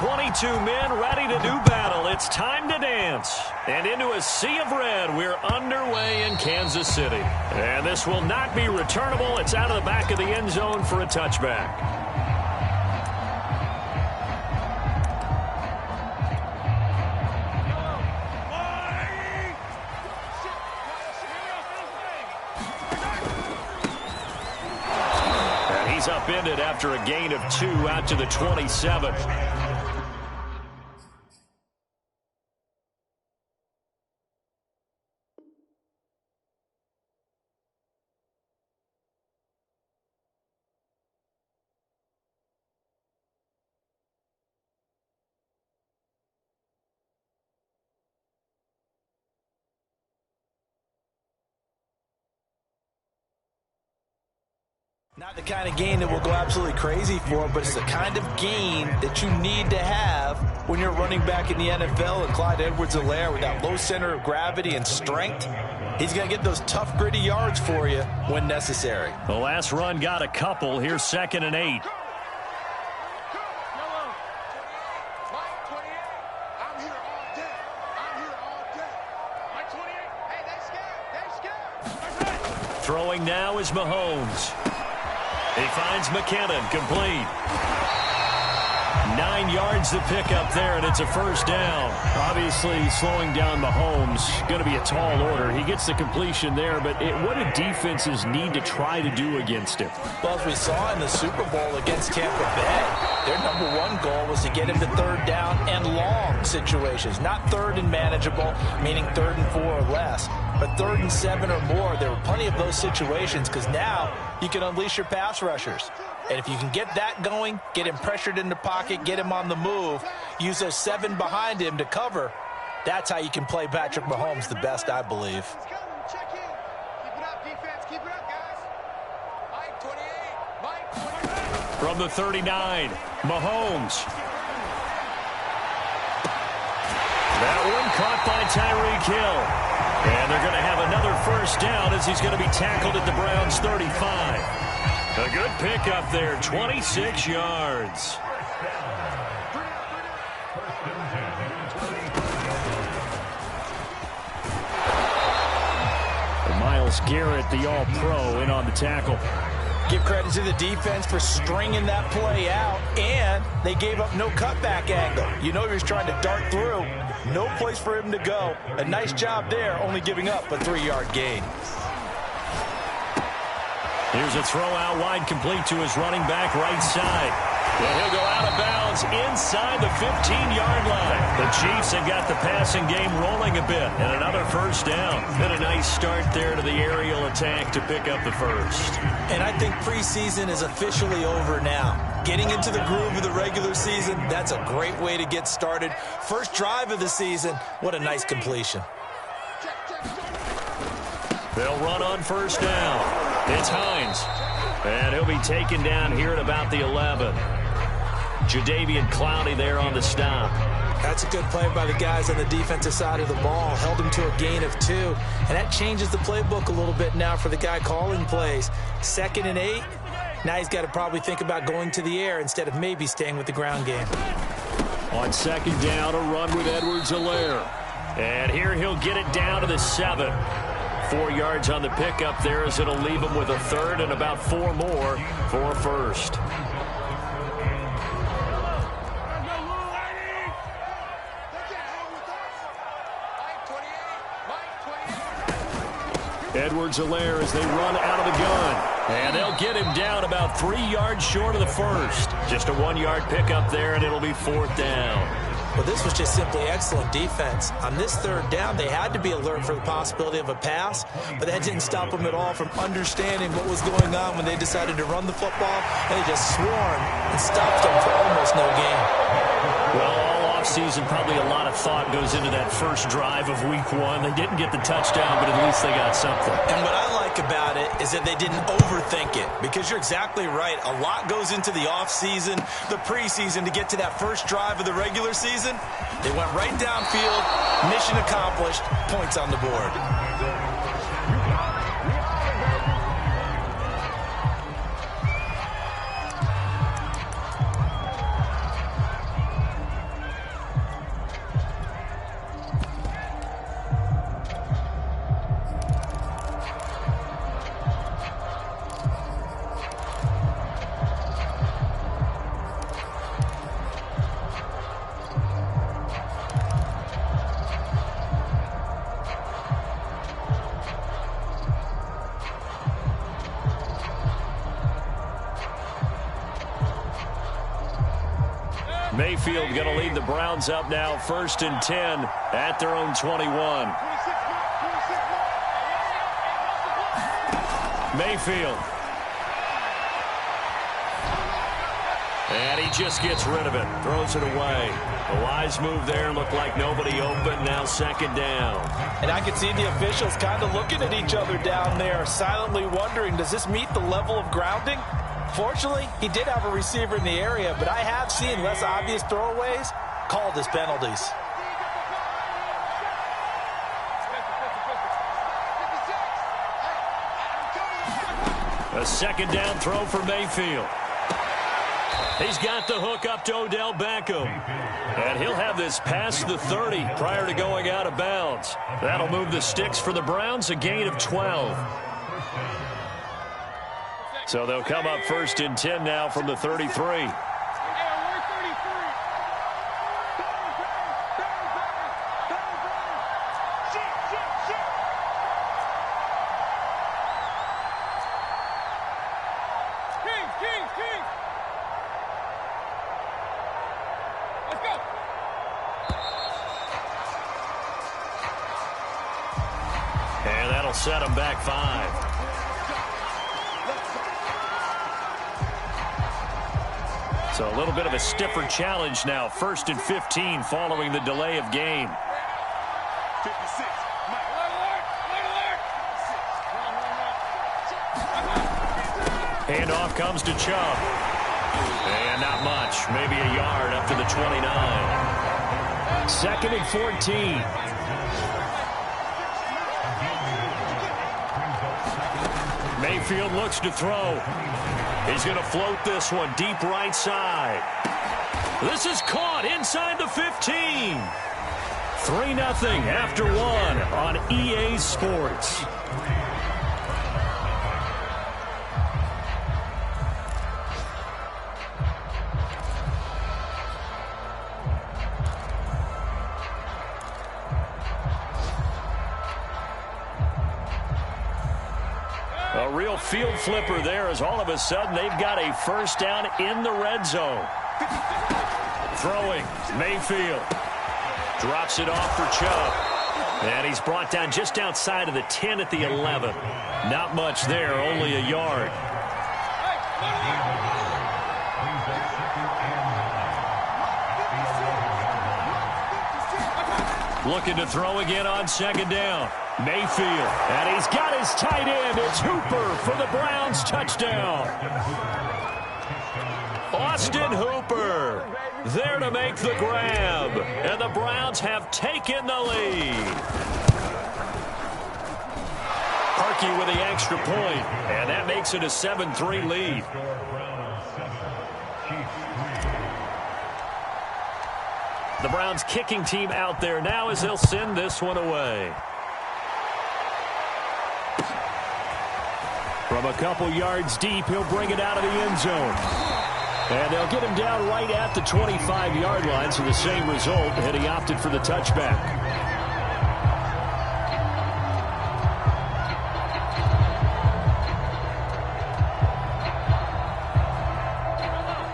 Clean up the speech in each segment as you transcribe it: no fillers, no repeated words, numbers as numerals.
22 men ready to do battle. It's time to dance. And into a sea of red, we're underway in Kansas City. And this will not be returnable. It's out of the back of the end zone for a touchback. He's upended after a gain of 2 out to the 27. Not the kind of gain that will go absolutely crazy for, but it's the kind of gain that you need to have when you're running back in the NFL. And Clyde Edwards-Helaire, with that low center of gravity and strength, he's going to get those tough, gritty yards for you when necessary. The last run got a couple. Here's 2nd and 8. Throwing now is Mahomes. He finds McKinnon, complete. 9 yards to pick up there, and it's a first down. Obviously, slowing down Mahomes, going to be a tall order. He gets the completion there, but what do defenses need to try to do against him? Well, as we saw in the Super Bowl against Tampa Bay, their number one goal was to get him to 3rd down and long situations. Not 3rd and manageable, meaning 3rd and 4 or less, but 3rd and 7 or more. There were plenty of those situations because now you can unleash your pass rushers. And if you can get that going, get him pressured in the pocket, get him on the move, use those 7 behind him to cover, that's how you can play Patrick Mahomes the best, I believe. From the 39, Mahomes. That one caught by Tyreek Hill. And they're going to have another first down as he's going to be tackled at the Browns' 35. A good pickup there, 26 yards. Myles Garrett, the All-Pro, in on the tackle. Give credit to the defense for stringing that play out, and they gave up no cutback angle. You know he was trying to dart through. No place for him to go. A nice job there, only giving up a 3-yard gain. Here's a throw out wide, complete to his running back right side. And he'll go out of bounds inside the 15-yard line. The Chiefs have got the passing game rolling a bit. And another first down. And a nice start there to the aerial attack to pick up the first. And I think preseason is officially over now. Getting into the groove of the regular season, that's a great way to get started. First drive of the season, what a nice completion. They'll run on first down. It's Hines. And he'll be taken down here at about the 11. Jadeveon Clowney there on the stop. That's a good play by the guys on the defensive side of the ball. Held him to a gain of 2. And that changes the playbook a little bit now for the guy calling plays. 2nd and 8. Now he's got to probably think about going to the air instead of maybe staying with the ground game. On 2nd down, a run with Edwards-Helaire. And here he'll get it down to the 7. 4 yards on the pickup there as it'll leave him with a 3rd and about 4 more for a first. Edwards-Helaire as they run out of the gun. And they'll get him down about 3 yards short of the first. Just a 1-yard pickup there, and it'll be 4th down. Well, this was just simply excellent defense. On this 3rd down, they had to be alert for the possibility of a pass, but that didn't stop them at all from understanding what was going on when they decided to run the football, and they just swarmed and stopped them for almost no gain. Well, all offseason, probably a lot of thought goes into that first drive of Week 1. They didn't get the touchdown, but at least they got something. And what I like about it is that they didn't overthink it, because you're exactly right. A lot goes into the offseason, the preseason, to get to that first drive of the regular season. They went right downfield, mission accomplished, points on the board. Mayfield going to lead the Browns up now, 1st and 10 at their own 21. Mayfield. And he just gets rid of it, throws it away. A wise move there, looked like nobody open, now 2nd down. And I can see the officials kind of looking at each other down there, silently wondering, does this meet the level of grounding? Fortunately, he did have a receiver in the area, but I have seen less obvious throwaways called as penalties. A 2nd down throw for Mayfield. He's got the hook up to Odell Beckham. And he'll have this past the 30 prior to going out of bounds. That'll move the sticks for the Browns, a gain of 12. So they'll come up 1st and 10 now from the 33. Set him back 5. So a little bit of a stiffer challenge now. 1st and 15 following the delay of game. 56. Handoff comes to Chubb. And not much. Maybe a yard up to the 29. 2nd and 14. Mayfield looks to throw. He's going to float this one deep right side. This is caught inside the 15. 3-0 after 1 on EA Sports. A real field flipper there as all of a sudden they've got a 1st down in the red zone. Throwing, Mayfield. Drops it off for Chubb. And he's brought down just outside of the 10 at the 11. Not much there, only a yard. Looking to throw again on 2nd down. Mayfield, and he's got his tight end. It's Hooper for the Browns touchdown. Austin Hooper there to make the grab, and the Browns have taken the lead. Harkey with the extra point, and that makes it a 7-3 lead. The Browns kicking team out there now as they'll send this one away. From a couple yards deep, he'll bring it out of the end zone. And they'll get him down right at the 25-yard line, so the same result, and he opted for the touchback.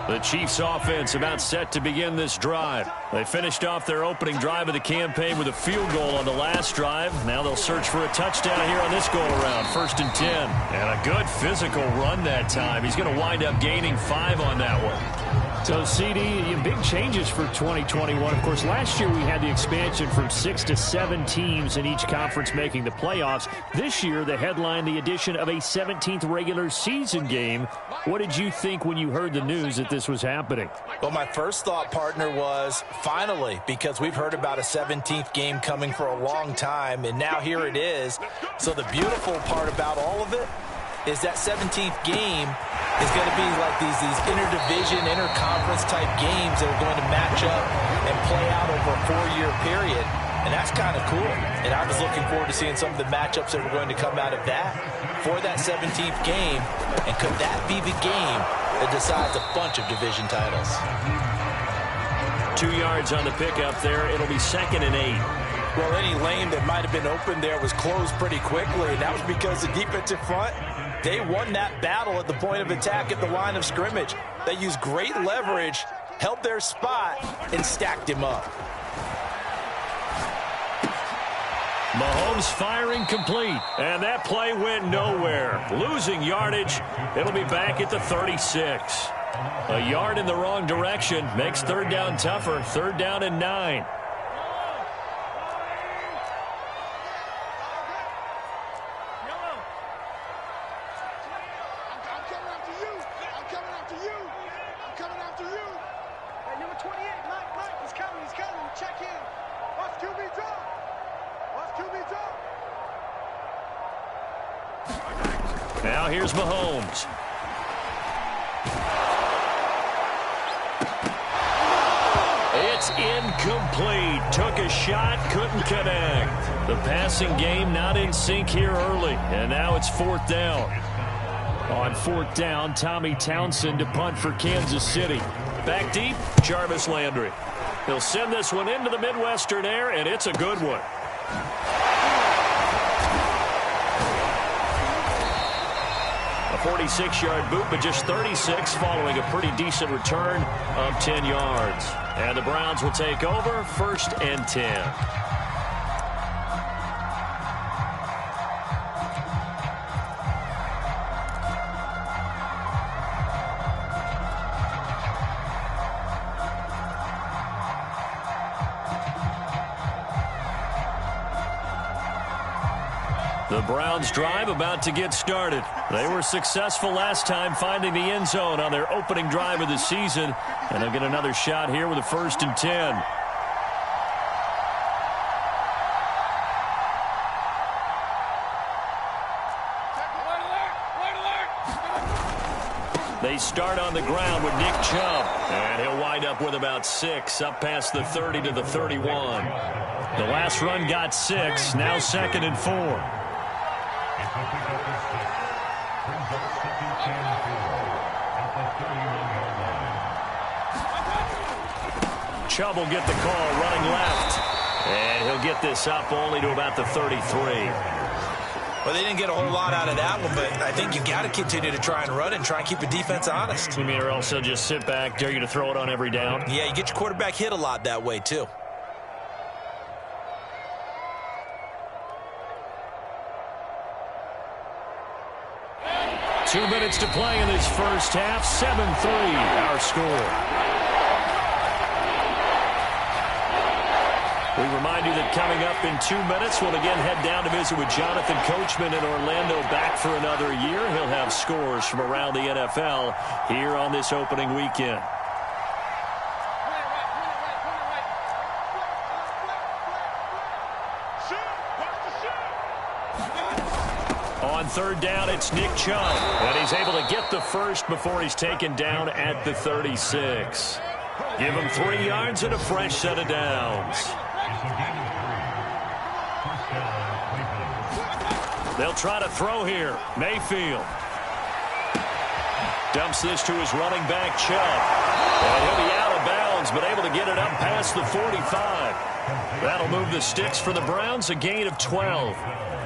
The Chiefs offense about set to begin this drive. They finished off their opening drive of the campaign with a field goal on the last drive. Now they'll search for a touchdown here on this go-around. 1st and 10. And a good physical run that time. He's going to wind up gaining 5 on that one. So, CD, big changes for 2021. Of course, last year we had the expansion from 6 to 7 teams in each conference making the playoffs. This year, the headline, the addition of a 17th regular season game. What did you think when you heard the news that this was happening? Well, my first thought, partner, was finally, because we've heard about a 17th game coming for a long time, and now here it is. So the beautiful part about all of it is that 17th game is going to be like these interdivision, interconference type games that are going to match up and play out over a 4-year period. And that's kind of cool. And I was looking forward to seeing some of the matchups that were going to come out of that for that 17th game. And could that be the game that decides a bunch of division titles? 2 yards on the pickup there. It'll be 2nd and 8. Well, any lane that might have been open there was closed pretty quickly. And that was because the defensive front, they won that battle at the point of attack at the line of scrimmage. They used great leverage held their spot, and stacked him up. Mahomes firing complete, and that play went nowhere. Losing yardage. It'll be back at the 36. A yard in the wrong direction makes third down tougher. Third down and 9. Now here's Mahomes. It's incomplete. Took a shot, couldn't connect. The passing game not in sync here early, and now it's fourth down. On fourth down, Tommy Townsend to punt for Kansas City. Back deep, Jarvis Landry. He'll send this one into the Midwestern air, and it's a good one. A 46-yard boot, but just 36 following a pretty decent return of 10 yards. And the Browns will take over, 1st and 10. The Browns drive about to get started. They were successful last time finding the end zone on their opening drive of the season. And they'll get another shot here with a 1st and 10. They start on the ground with Nick Chubb. And he'll wind up with about 6, up past the 30 to the 31. The last run got 6, now 2nd and 4. Chubb will get the call, running left. And he'll get this up only to about the 33. Well, they didn't get a whole lot out of that one, but I think you got to continue to try and run and try and keep the defense honest. You mean or else they'll just sit back, dare you to throw it on every down? Yeah, you get your quarterback hit a lot that way, too. Two minutes to play in this first half. 7-3, our score. We remind you that coming up in 2 minutes, we'll again head down to visit with Jonathan Coachman in Orlando, back for another year. He'll have scores from around the NFL here on this opening weekend. On third down, it's Nick Chubb, and he's able to get the first before he's taken down at the 36. Give him 3 yards and a fresh set of downs. They'll try to throw here. Mayfield dumps this to his running back, Chubb. And he'll be out of bounds, but able to get it up past the 45. That'll move the sticks for the Browns, a gain of 12.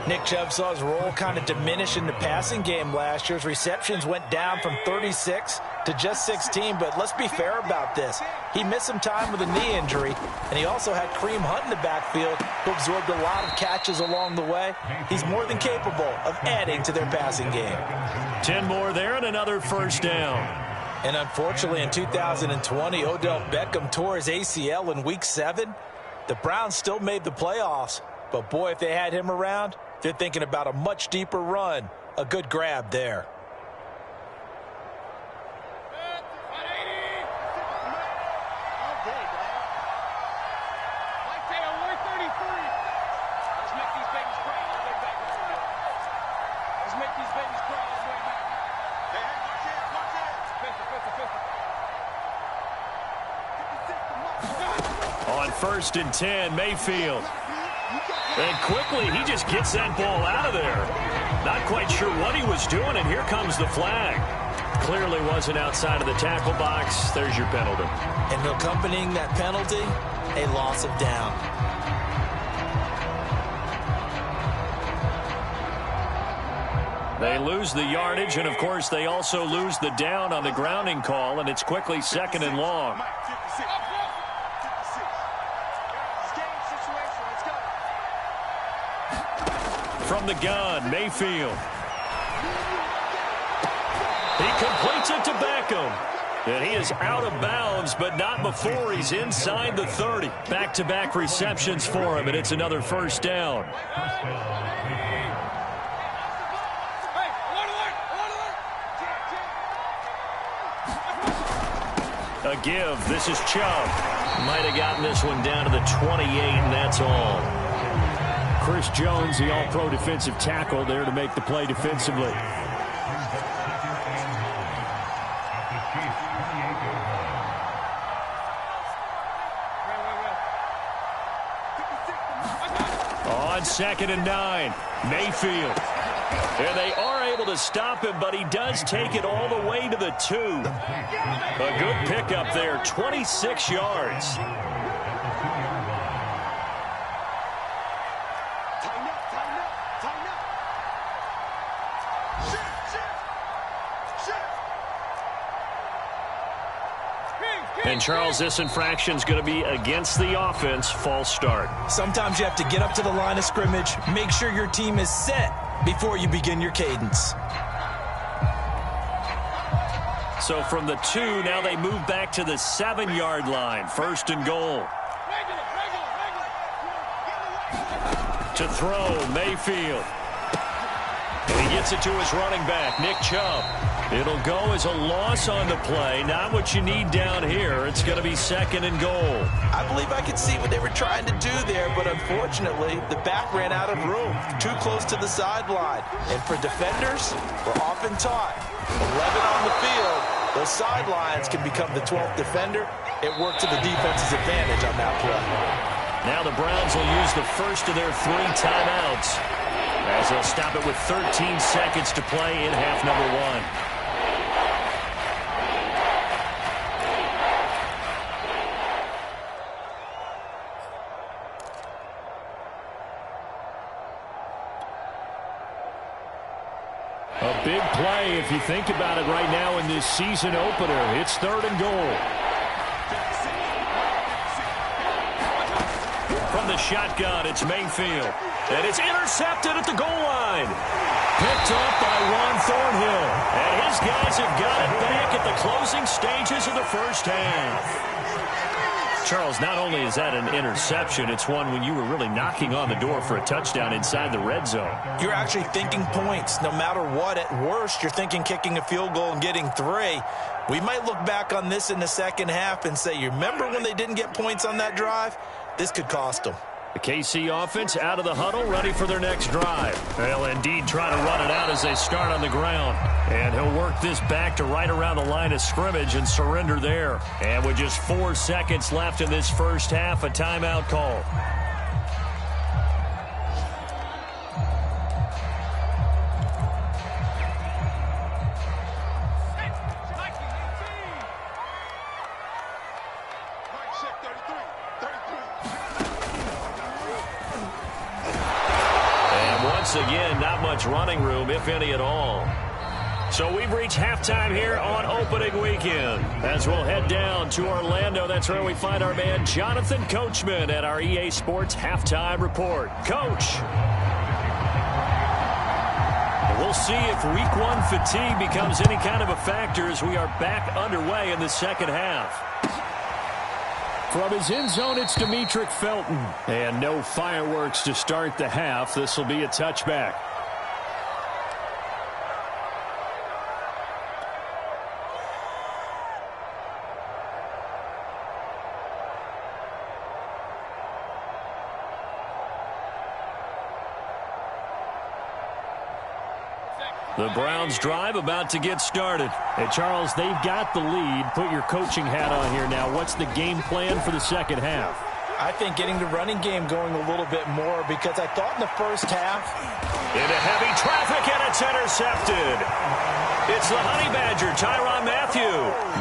Nick Chubb saw his role kind of diminish in the passing game last year. His receptions went down from 36 to just 16, but let's be fair about this. He missed some time with a knee injury, and he also had Kareem Hunt in the backfield, who absorbed a lot of catches along the way. He's more than capable of adding to their passing game. 10 more there and another first down. And unfortunately, in 2020, Odell Beckham tore his ACL in Week 7. The Browns still made the playoffs, but boy, if they had him around, they're thinking about a much deeper run. A good grab there. On 1st and 10, Mayfield. And quickly, he just gets that ball out of there. Not quite sure what he was doing, and here comes the flag. Clearly wasn't outside of the tackle box. There's your penalty. And accompanying that penalty, a loss of down. They lose the yardage, and, of course, they also lose the down on the grounding call, and it's quickly 2nd and long. From the gun, Mayfield. He completes it to Beckham. And he is out of bounds, but not before he's inside the 30. Back-to-back receptions for him, and it's another 1st down. A give. This is Chubb. Might have gotten this one down to the 28, and that's all. Chris Jones, the all-pro defensive tackle, there to make the play defensively. On 2nd and 9, Mayfield. And they are able to stop him, but he does take it all the way to the 2. A good pickup there, 26 yards. And, Charles, this infraction's going to be against the offense. False start. Sometimes you have to get up to the line of scrimmage, make sure your team is set before you begin your cadence. So from the 2, now they move back to the 7-yard line. 1st and goal. To throw, Mayfield. And he gets it to his running back, Nick Chubb. It'll go as a loss on the play. Not what you need down here. It's going to be 2nd and goal. I believe I could see what they were trying to do there, but unfortunately, the back ran out of room. Too close to the sideline. And for defenders, we're often taught, 11 on the field, those sidelines can become the 12th defender. It worked to the defense's advantage on that play. Now the Browns will use the first of their 3 timeouts, as they'll stop it with 13 seconds to play in half number 1. A big play if you think about it right now in this season opener. It's 3rd and goal. From the shotgun, it's Mayfield. And it's intercepted at the goal line. Picked up by Juan Thornhill. And his guys have got it back at the closing stages of the 1st half. Charles, not only is that an interception, it's one when you were really knocking on the door for a touchdown inside the red zone. You're actually thinking points. No matter what, at worst, you're thinking kicking a field goal and getting 3. We might look back on this in the 2nd half and say, you remember when they didn't get points on that drive? This could cost them. The KC offense out of the huddle, ready for their next drive. They'll indeed try to run it out as they start on the ground. And he'll work this back to right around the line of scrimmage and surrender there. And with just 4 seconds left in this 1st half, a timeout call. Again, not much running room, if any at all. So we've reached halftime here on opening weekend. As we'll head down to Orlando, that's where we find our man Jonathan Coachman at our EA Sports Halftime Report. Coach. We'll see if Week 1 fatigue becomes any kind of a factor as we are back underway in the 2nd half. From his end zone, it's Demetric Felton. And no fireworks to start the half. This will be a touchback. The Browns drive about to get started. Hey, Charles, they've got the lead. Put your coaching hat on here now. What's the game plan for the 2nd half? I think getting the running game going a little bit more, because I thought in the 1st half. Into heavy traffic, and it's intercepted. It's the Honey Badger, Tyrann Mathieu.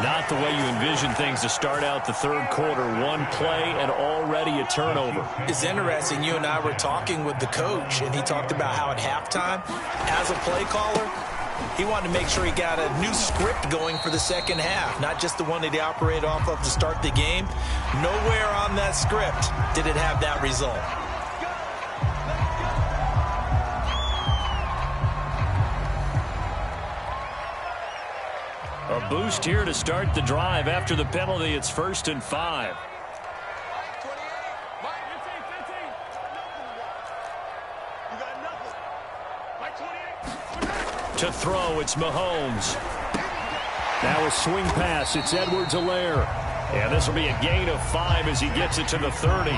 Not the way you envision things to start out the third quarter. One play and already a turnover. It's interesting. You and I were talking with the coach, and he talked about how at halftime, as a play caller, he wanted to make sure he got a new script going for the second half, not just the one that he operated off of to start the game. Nowhere on that script did it have that result. A boost here to start the drive. After the penalty, it's 1st and 5. To throw, it's Mahomes. Now a swing pass. It's Edwards-Helaire. And this will be a gain of 5 as he gets it to the 30.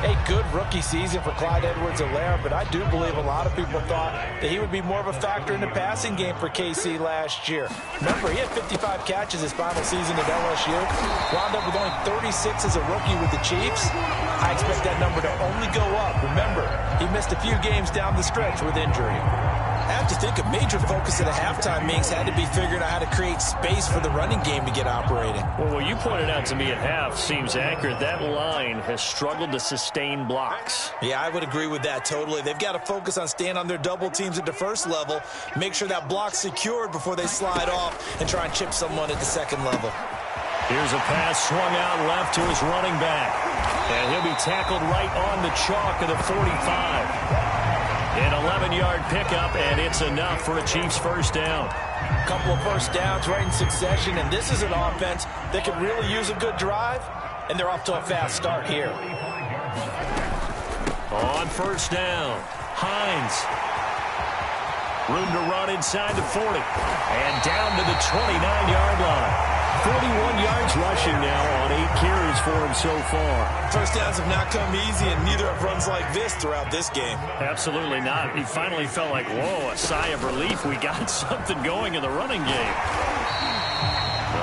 A good rookie season for Clyde Edwards-Helaire, but I do believe a lot of people thought that he would be more of a factor in the passing game for KC last year. Remember, he had 55 catches his final season at LSU, wound up with only 36 as a rookie with the Chiefs. I expect that number to only go up. Remember, he missed a few games down the stretch with injury. I have to think a major focus at a halftime, Minks, had to be figuring out how to create space for the running game to get operating. Well, what you pointed out to me at half seems accurate. That line has struggled to sustain blocks. Yeah, I would agree with that totally. They've got to focus on staying on their double teams at the first level, make sure that block's secured before they slide off and try and chip someone at the second level. Here's a pass swung out left to his running back. And he'll be tackled right on the chalk of the 45. An 11-yard pickup, and it's enough for a Chiefs first down. Couple of first downs right in succession, and this is an offense that could really use a good drive, and they're off to a fast start here. On first down, Hines. Room to run inside the 40. And down to the 29-yard line. 41 yards rushing now on 8 carries for him so far. First downs have not come easy, and neither have runs like this throughout this game. Absolutely not. He finally felt like, whoa, a sigh of relief. We got something going in the running game.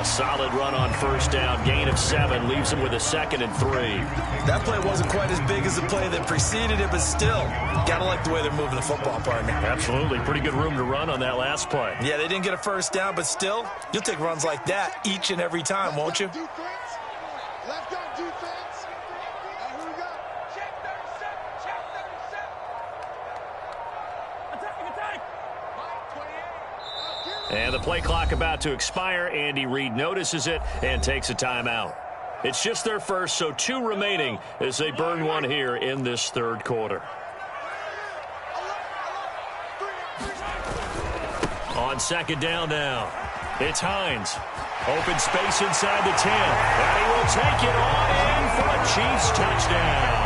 A solid run on first down. Gain of 7 leaves him with a 2nd and 3. That play wasn't quite as big as the play that preceded it, but still, gotta like the way they're moving the football, partner. Absolutely. Pretty good room to run on that last play. Yeah, they didn't get a first down, but still, you'll take runs like that each and every time, won't you? Left guard defense. And here we go. Check 37. Check 37. Attacking, attack. Mike 28. And the play clock about to expire. Andy Reid notices it and takes a timeout. It's just their first, so 2 remaining as they burn one here in this third quarter. On second down now, it's Hines. Open space inside the 10. And he will take it on in for a Chiefs touchdown.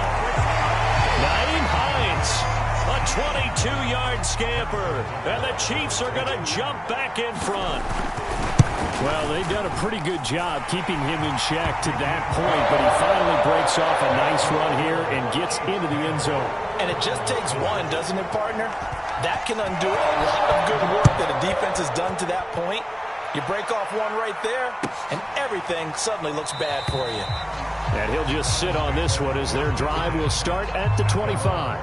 Nyheim Hines, a 22-yard scamper. And the Chiefs are going to jump back in front. Well, they've done a pretty good job keeping him in check to that point, but he finally breaks off a nice run here and gets into the end zone. And it just takes one, doesn't it, partner? That can undo a lot of good work that a defense has done to that point. You break off one right there, and everything suddenly looks bad for you. And he'll just sit on this one as their drive will start at the 25.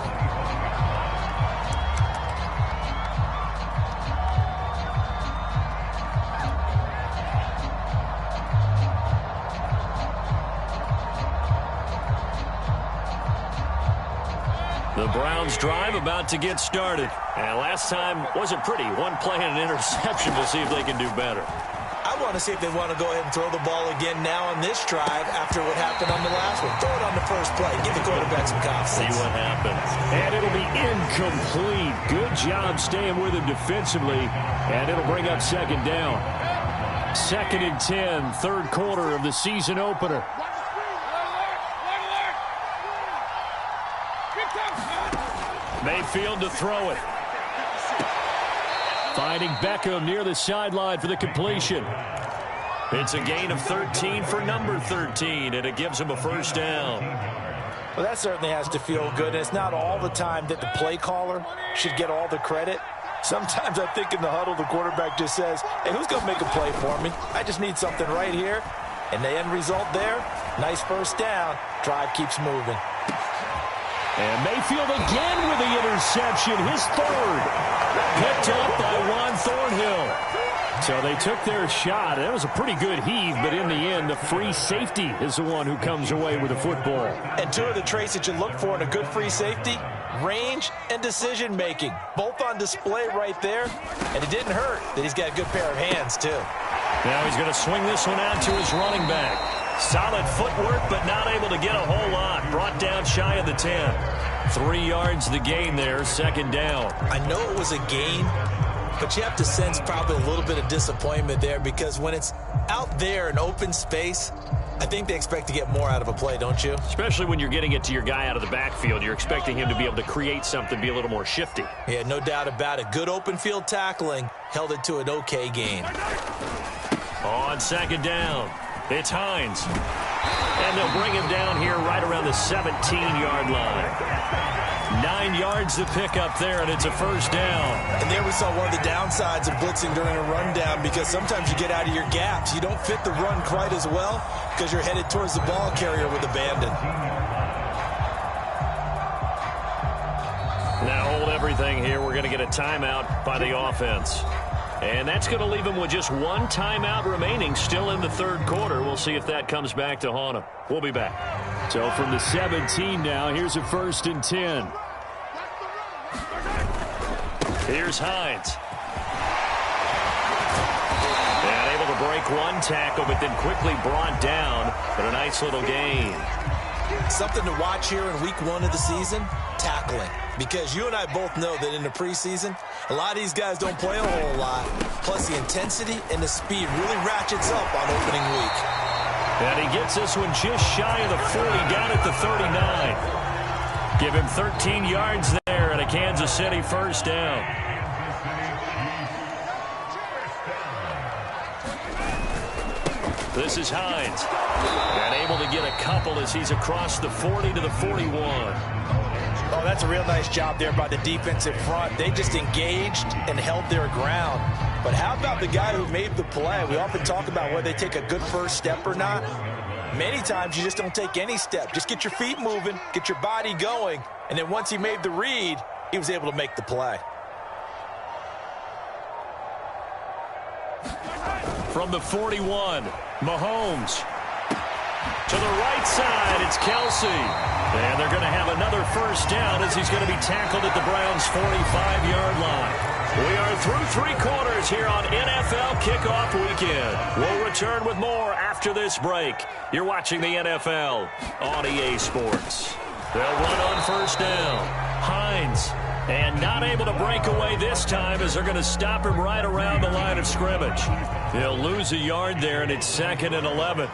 The Browns drive about to get started. And last time wasn't pretty. One play and an interception to see if they can do better. I want to see if they want to go ahead and throw the ball again now on this drive after what happened on the last one. Throw it on the first play. Give the quarterback some confidence. See what happens. And it'll be incomplete. Good job staying with him defensively. And it'll bring up second down. 2nd and 10, third quarter of the season opener. Mayfield to throw it. Finding Beckham near the sideline for the completion. It's a gain of 13 for number 13, and it gives him a first down. Well, that certainly has to feel good. And it's not all the time that the play caller should get all the credit. Sometimes I think in the huddle, the quarterback just says, hey, who's going to make a play for me? I just need something right here. And the end result there, nice first down. Drive keeps moving. And Mayfield again with the interception, his third. Picked up by Juan Thornhill. So they took their shot. That was a pretty good heave, but in the end, the free safety is the one who comes away with the football. And two of the traits that you look for in a good free safety, range and decision-making. Both on display right there. And it didn't hurt that he's got a good pair of hands, too. Now he's going to swing this one out to his running back. Solid footwork, but not able to get a whole lot. Brought down shy of the 10. 3 yards the gain there, second down. I know it was a gain, but you have to sense probably a little bit of disappointment there because when it's out there in open space, I think they expect to get more out of a play, don't you? Especially when you're getting it to your guy out of the backfield. You're expecting him to be able to create something, be a little more shifty. Yeah, no doubt about it. Good open field tackling held it to an okay gain. On second down, it's Hines. And they'll bring him down here right around the 17-yard line. 9 yards to pick up there, and it's a first down. And there we saw one of the downsides of blitzing during a rundown because sometimes you get out of your gaps. You don't fit the run quite as well because you're headed towards the ball carrier with abandon. Now hold everything here. We're going to get a timeout by the offense. And that's going to leave him with just one timeout remaining still in the third quarter. We'll see if that comes back to haunt him. We'll be back. So from the 17 now, here's a 1st and 10. Here's Hines. And able to break one tackle, but then quickly brought down. But a nice little gain. Something to watch here in week 1 of the season, tackling. Because you and I both know that in the preseason, a lot of these guys don't play a whole lot. Plus the intensity and the speed really ratchets up on opening week. And he gets this one just shy of the 40, down at the 39. Give him 13 yards there and a Kansas City first down. This is Hines. And able to get a couple as he's across the 40 to the 41. Oh, that's a real nice job there by the defensive front. They just engaged and held their ground. But how about the guy who made the play? We often talk about whether they take a good first step or not. Many times you just don't take any step. Just get your feet moving, get your body going, and then once he made the read, he was able to make the play. From the 41, Mahomes. To the right side, it's Kelsey. And they're going to have another first down as he's going to be tackled at the Browns' 45-yard line. We are through 3 quarters here on NFL Kickoff Weekend. We'll return with more after this break. You're watching the NFL on EA Sports. They'll run on first down. Hines. And not able to break away this time as they're going to stop him right around the line of scrimmage. He'll lose a yard there, and it's 2nd and 11.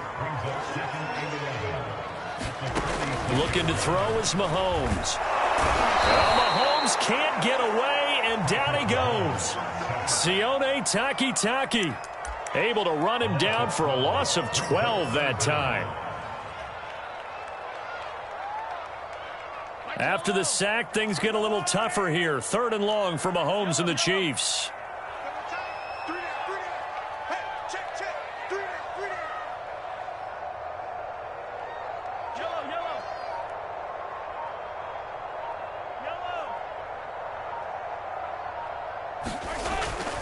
Looking to throw is Mahomes. Well, Mahomes can't get away, and down he goes. Sione Takitaki able to run him down for a loss of 12 that time. After the sack, things get a little tougher here. 3rd and long for Mahomes and the Chiefs.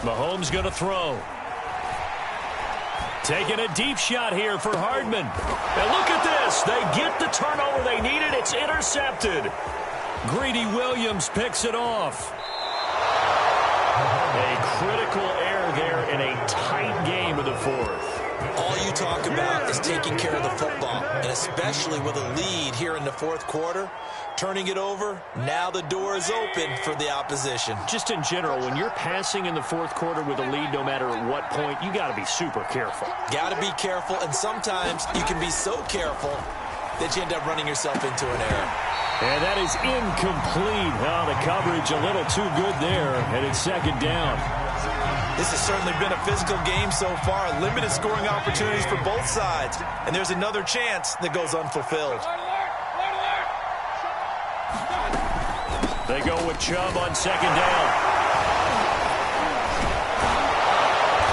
Mahomes going to throw. Taking a deep shot here for Hardman. And look at this. They get the turnover they needed. It's intercepted. Greedy Williams picks it off. A critical error there in a tight game of the 4th. All you talk about is taking care of the football, and especially with a lead here in the 4th quarter. Turning it over, now the door is open for the opposition. Just in general, when you're passing in the 4th quarter with a lead, no matter at what point, you got to be super careful. Got to be careful, and sometimes you can be so careful that you end up running yourself into an error. And that is incomplete. Oh, the coverage a little too good there, and it's 2nd down. This has certainly been a physical game so far. Limited scoring opportunities for both sides, and there's another chance that goes unfulfilled. They go with Chubb on 2nd down.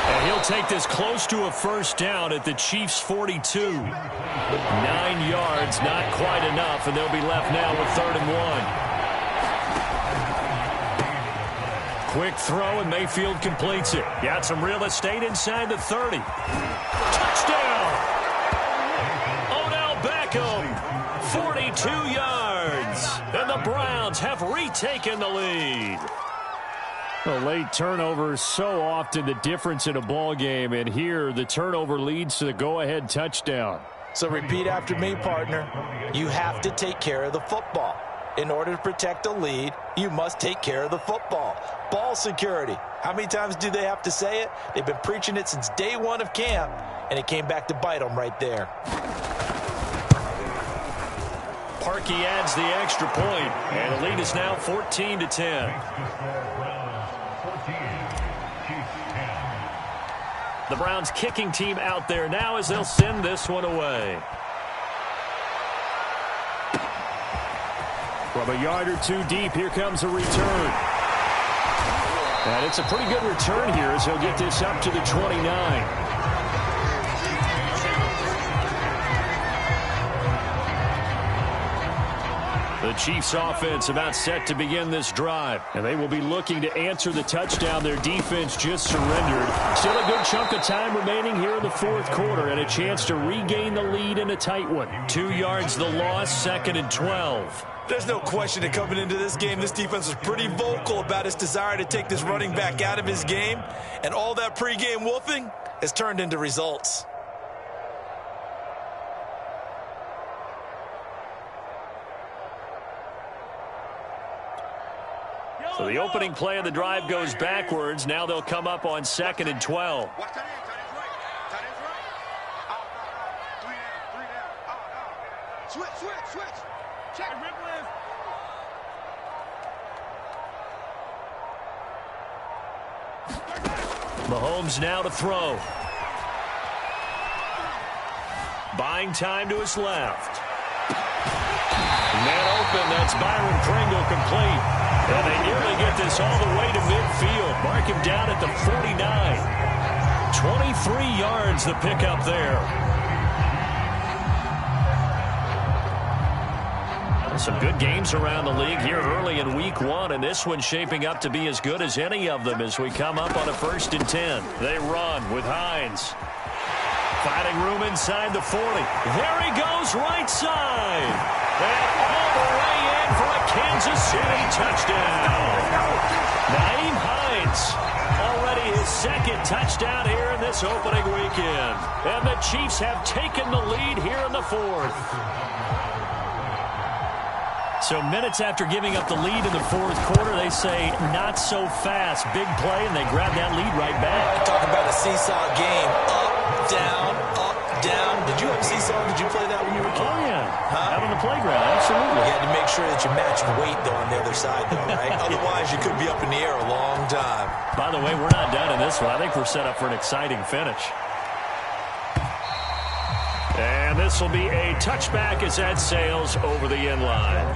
And He'll take this close to a first down at the Chiefs' 42. 9 yards, not quite enough, and they'll be left now with 3rd and 1. Quick throw, and Mayfield completes it. Got some real estate inside the 30. Touchdown! Odell Beckham, 42 yards. And the Browns have retaken the lead. A late turnover is so often the difference in a ball game, and here the turnover leads to the go-ahead touchdown. So repeat after me, partner. You have to take care of the football. In order to protect a lead, you must take care of the football. Ball security. How many times do they have to say it? They've been preaching it since day one of camp, and it came back to bite them right there. Parkey adds the extra point, and the lead is now 14-10. The Browns kicking team out there now as they'll send this one away. From a yard or two deep, here comes a return. And it's a pretty good return here as he'll get this up to the 29. The Chiefs offense about set to begin this drive, and they will be looking to answer the touchdown their defense just surrendered. Still a good chunk of time remaining here in the 4th quarter and a chance to regain the lead in a tight one. 2 yards the loss, 2nd and 12. There's no question that coming into this game, this defense was pretty vocal about its desire to take this running back out of his game, and all that pregame wolfing has turned into results. So the opening play of the drive goes backwards. Now they'll come up on 2nd and 12. Watch that in. Tight ends right. Three down. Switch. Check. Mahomes now to throw. Buying time to his left. Man open, that's Byron Pringle complete. And they nearly get this all the way to midfield. Mark him down at the 49. 23 yards the pickup there. Some good games around the league here early in week 1, and this one's shaping up to be as good as any of them as we come up on a 1st and 10. They run with Hines. Finding room inside the 40. There he goes, right side. And all the way in for a Kansas City touchdown. Nyheim Hines, already his 2nd touchdown here in this opening weekend. And the Chiefs have taken the lead here in the 4th. So minutes after giving up the lead in the 4th quarter, they say not so fast. Big play, and they grab that lead right back. Talk about a seesaw game. Up, down, up, down. Did you have seesaw? Did you play that when you were a kid? Oh, yeah. Out on the playground, absolutely. You had to make sure that you matched weight, though, on the other side, though, right? Otherwise, you could be up in the air a long time. By the way, we're not done in this one. I think we're set up for an exciting finish. And this will be a touchback as that sails over the end line.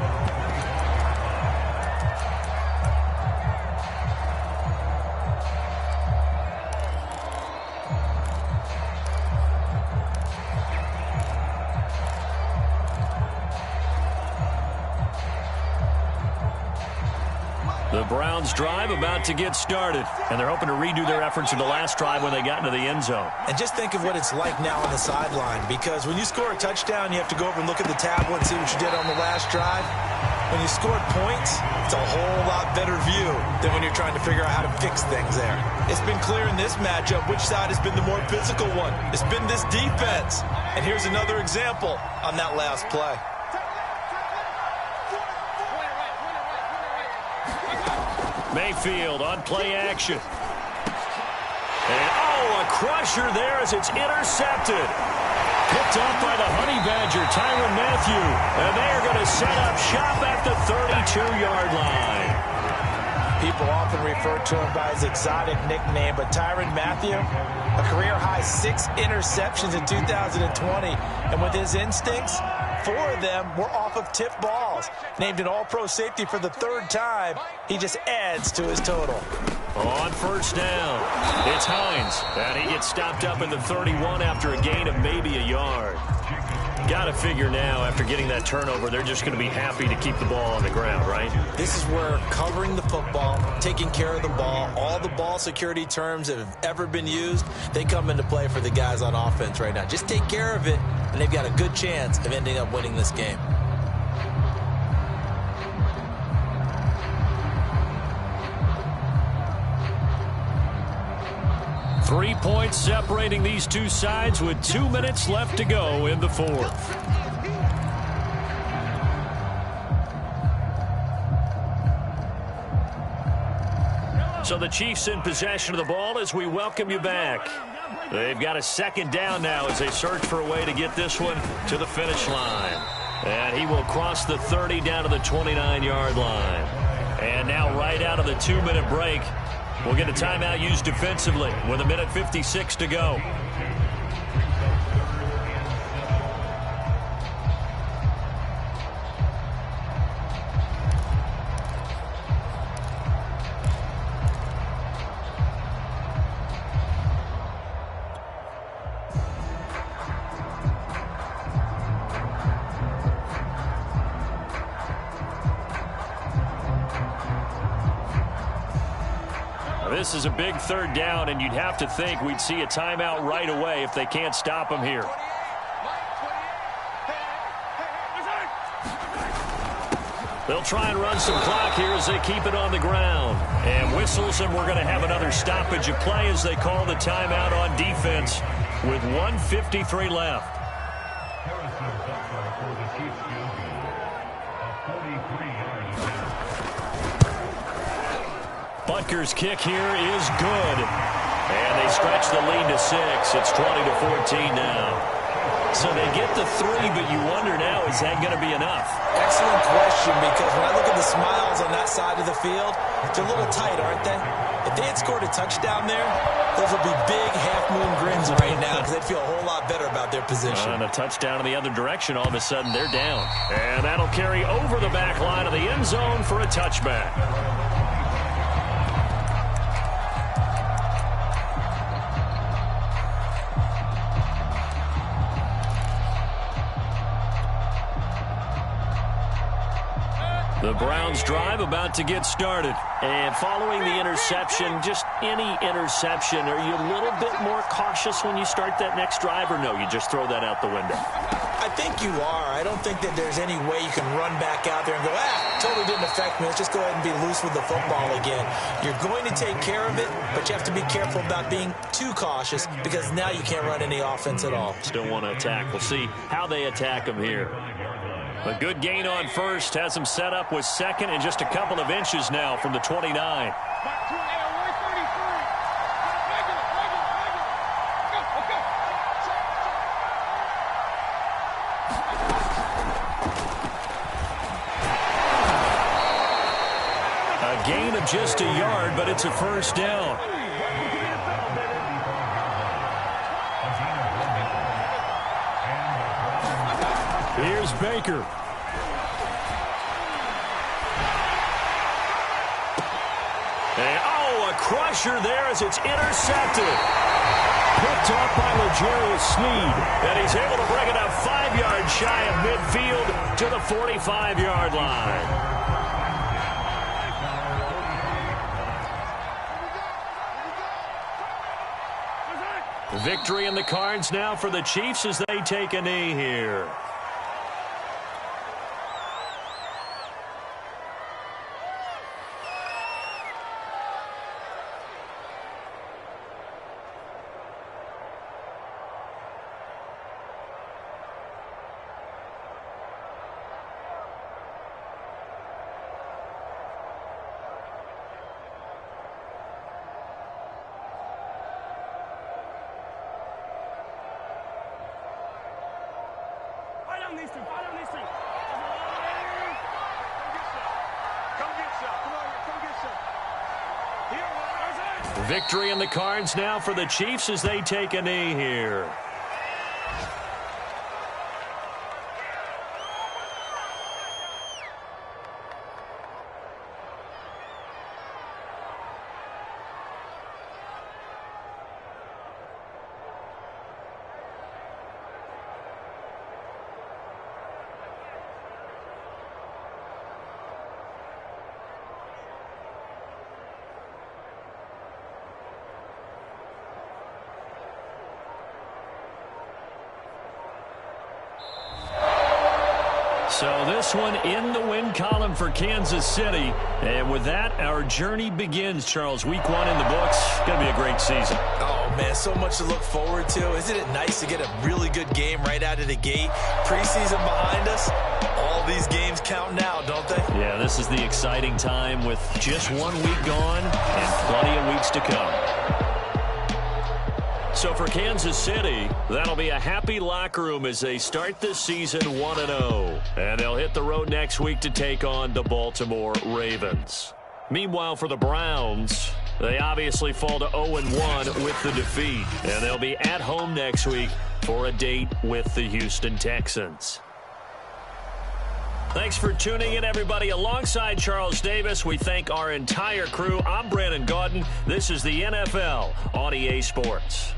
The Browns drive about to get started, and they're hoping to redo their efforts in the last drive when they got into the end zone. And just think of what it's like now on the sideline, because when you score a touchdown, you have to go over and look at the tablet and see what you did on the last drive. When you scored points, it's a whole lot better view than when you're trying to figure out how to fix things there. It's been clear in this matchup which side has been the more physical one. It's been this defense. And here's another example on that last play. Mayfield on play action. And, a crusher there as it's intercepted. Picked off by the Honey Badger, Tyrann Mathieu. And they are going to set up shop at the 32-yard line. People often refer to him by his exotic nickname, but Tyrann Mathieu, a career-high 6 interceptions in 2020. And with his instincts, 4 of them were off of tipped balls. Named an All-Pro safety for the 3rd time, he just adds to his total. On first down, it's Hines, and he gets stopped up in the 31 after a gain of maybe a yard. Got to figure now, after getting that turnover, they're just going to be happy to keep the ball on the ground, right? This is where covering the football, taking care of the ball, all the ball security terms that have ever been used, they come into play for the guys on offense right now. Just take care of it, and they've got a good chance of ending up winning this game. Three points separating these two sides with 2 minutes left to go in the fourth. So the Chiefs in possession of the ball as we welcome you back. They've got a second down now as they search for a way to get this one to the finish line. And he will cross the 30 down to the 29-yard line. And now right out of the 2-minute break, we'll get a timeout used defensively with 1:56 to go. This is a big third down, and you'd have to think we'd see a timeout right away if they can't stop him here. They'll try and run some clock here as they keep it on the ground. And whistles, and we're going to have another stoppage of play as they call the timeout on defense with 1:53 left. Butker's kick here is good. And they stretch the lead to 6. It's 20-14 now. So they get the 3, but you wonder now, is that going to be enough? Excellent question, because when I look at the smiles on that side of the field, they're a little tight, aren't they? If they had scored a touchdown there, those would be big half-moon grins right now because they'd feel a whole lot better about their position. And a touchdown in the other direction, all of a sudden they're down. And that'll carry over the back line of the end zone for a touchback. The Browns drive about to get started. And following the interception, just any interception, are you a little bit more cautious when you start that next drive, or no, you just throw that out the window? I think you are. I don't think that there's any way you can run back out there and go, totally didn't affect me. Let's just go ahead and be loose with the football again. You're going to take care of it, but you have to be careful about being too cautious because now you can't run any offense at all. Still want to attack. We'll see how they attack them here. A good gain on first has him set up with second and just a couple of inches now from the 29. A gain of just a yard, but it's a first down. Here's Baker. And, a crusher there as it's intercepted. Picked up by L'Jarius Sneed. And he's able to bring it up 5 yards shy of midfield to the 45-yard line. Victory in the cards now for the Chiefs as they take a knee here. Victory in the cards now for the Chiefs as they take a knee here. So this one in the win column for Kansas City. And with that, our journey begins, Charles. Week 1 in the books. Going to be a great season. Oh, man, so much to look forward to. Isn't it nice to get a really good game right out of the gate? Preseason behind us. All these games count now, don't they? Yeah, this is the exciting time with just 1 week gone and plenty of weeks to come. So for Kansas City, that'll be a happy locker room as they start this season 1-0. And they'll hit the road next week to take on the Baltimore Ravens. Meanwhile, for the Browns, they obviously fall to 0-1 with the defeat. And they'll be at home next week for a date with the Houston Texans. Thanks for tuning in, everybody. Alongside Charles Davis, we thank our entire crew. I'm Brandon Gaudin. This is the NFL on EA Sports.